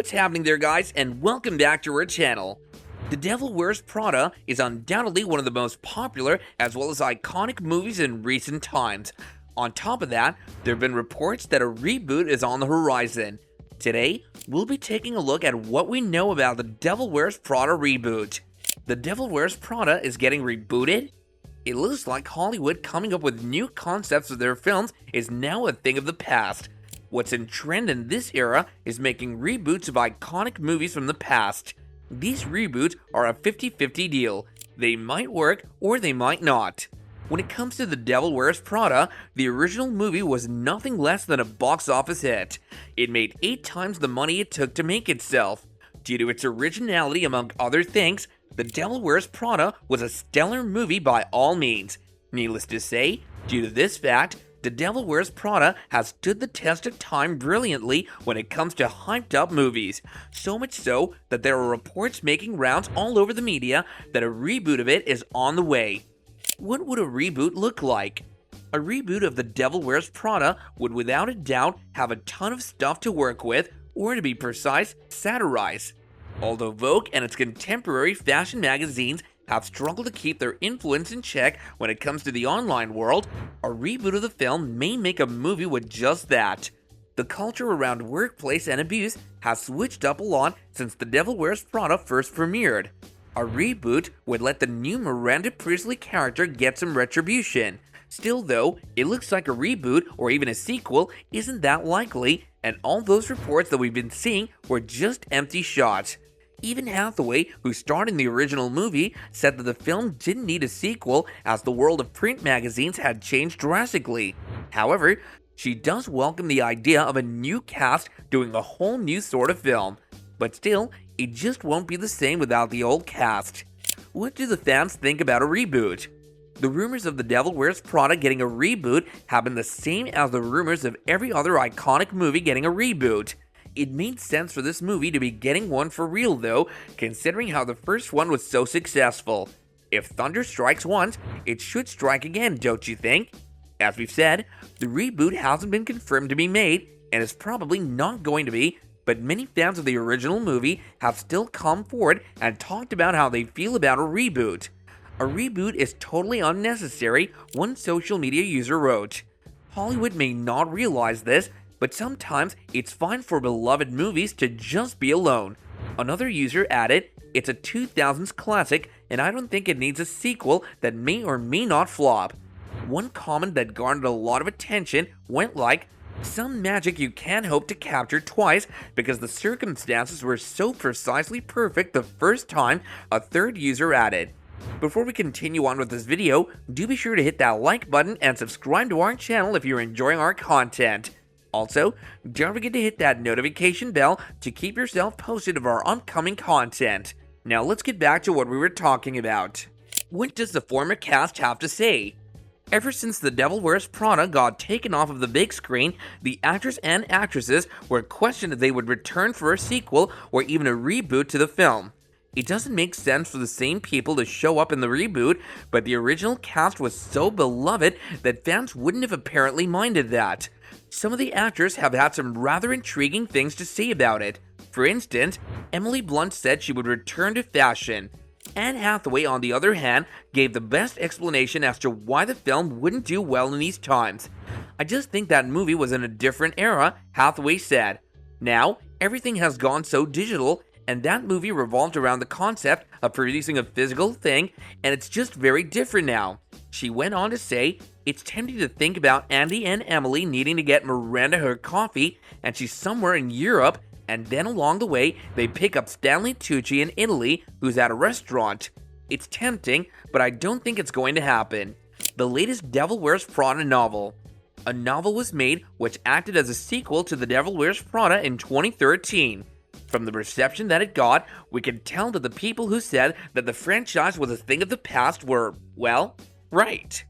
What's happening there, guys, and welcome back to our channel. The Devil Wears Prada is undoubtedly one of the most popular as well as iconic movies in recent times. On top of that, there have been reports that a reboot is on the horizon. Today, we'll be taking a look at what we know about the Devil Wears Prada reboot. The Devil Wears Prada is getting rebooted? It looks like Hollywood coming up with new concepts of their films is now a thing of the past. What's in trend in this era is making reboots of iconic movies from the past. These reboots are a 50-50 deal. They might work or they might not. When it comes to The Devil Wears Prada, the original movie was nothing less than a box office hit. It made 8 times the money it took to make itself. Due to its originality among other things, The Devil Wears Prada was a stellar movie by all means. Needless to say, due to this fact, The Devil Wears Prada has stood the test of time brilliantly when it comes to hyped up movies. So much so that there are reports making rounds all over the media that a reboot of it is on the way. What would a reboot look like? A reboot of The Devil Wears Prada would without a doubt have a ton of stuff to work with, or to be precise, satirize. Although Vogue and its contemporary fashion magazines have struggled to keep their influence in check when it comes to the online world, a reboot of the film may make a movie with just that. The culture around workplace and abuse has switched up a lot since The Devil Wears Prada first premiered. A reboot would let the new Miranda Priestley character get some retribution. Still though, it looks like a reboot or even a sequel isn't that likely, and all those reports that we've been seeing were just empty shots. Even Hathaway, who starred in the original movie, said that the film didn't need a sequel as the world of print magazines had changed drastically. However, she does welcome the idea of a new cast doing a whole new sort of film. But still, it just won't be the same without the old cast. What do the fans think about a reboot? The rumors of The Devil Wears Prada getting a reboot have been the same as the rumors of every other iconic movie getting a reboot. It made sense for this movie to be getting one for real though, considering how the first one was so successful. If thunder strikes once, it should strike again, don't you think? As we've said, the reboot hasn't been confirmed to be made, and is probably not going to be, but many fans of the original movie have still come forward and talked about how they feel about a reboot. A reboot is totally unnecessary, one social media user wrote. Hollywood may not realize this, but sometimes it's fine for beloved movies to just be alone. Another user added, "It's a 2000s classic and I don't think it needs a sequel that may or may not flop." One comment that garnered a lot of attention went like, "Some magic you can't hope to capture twice because the circumstances were so precisely perfect the first time," a third user added. Before we continue on with this video, do be sure to hit that like button and subscribe to our channel if you're enjoying our content. Also, don't forget to hit that notification bell to keep yourself posted of our upcoming content. Now let's get back to what we were talking about. What does the former cast have to say? Ever since The Devil Wears Prada got taken off of the big screen, the actors and actresses were questioned if they would return for a sequel or even a reboot to the film. It doesn't make sense for the same people to show up in the reboot, but the original cast was so beloved that fans wouldn't have apparently minded that. Some of the actors have had some rather intriguing things to say about it. For instance, Emily Blunt said she would return to fashion. Anne Hathaway, on the other hand, gave the best explanation as to why the film wouldn't do well in these times. "I just think that movie was in a different era," Hathaway said. "Now, everything has gone so digital, and that movie revolved around the concept of producing a physical thing, and it's just very different now." She went on to say, "It's tempting to think about Andy and Emily needing to get Miranda her coffee, and she's somewhere in Europe, and then along the way, they pick up Stanley Tucci in Italy, who's at a restaurant. It's tempting, but I don't think it's going to happen." The latest Devil Wears Prada novel. A novel was made which acted as a sequel to The Devil Wears Prada in 2013. From the reception that it got, we can tell that the people who said that the franchise was a thing of the past were, well, right.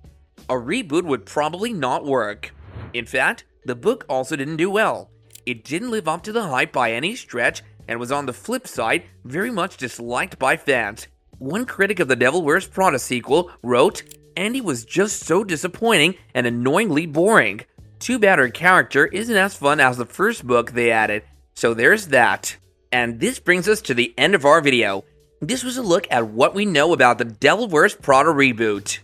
A reboot would probably not work. In fact, the book also didn't do well. It didn't live up to the hype by any stretch, and was on the flip side very much disliked by fans. One critic of The Devil Wears Prada sequel wrote, "Andy was just so disappointing and annoyingly boring. Too bad her character isn't as fun as the first book," they added. So there's that. And this brings us to the end of our video. This was a look at what we know about the Devil Wears Prada reboot.